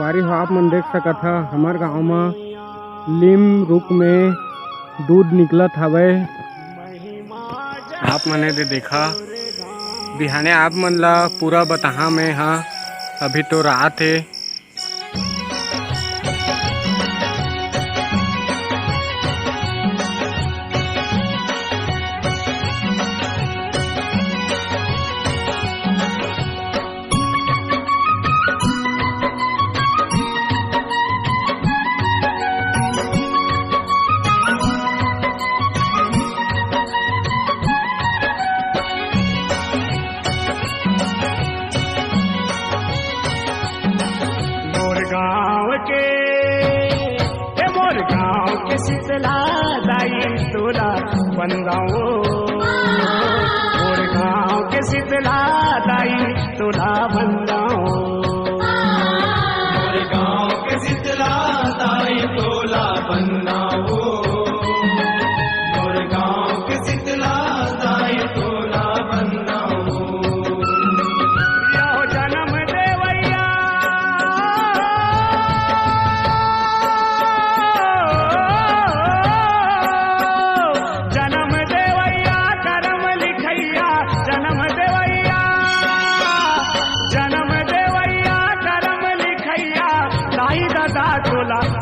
संगवारी हो आप मन देख सकत ह हमर गाँव में लीम रुख में दूध निकलत हवे। आप मने दे देखा बिहाने आप मन ला पूरा बताहा मैं हा। अभी तो रात है। मोर गाँव के शीतला दाई तोला बंदाओ। मोर गाँव के शीतला दाई तोला बंदाओ। मोर गाँव के शीतला दाई तोला बंदाओ। मोर गाँव के शीतला दाई तोला बंदाओ।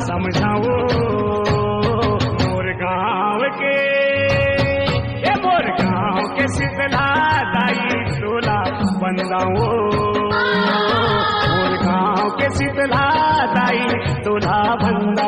समझाओ मोर गाँव के शीतला दाई तोला बंदाओ। मोर गाँव के शीतला दाई तोला बंदा।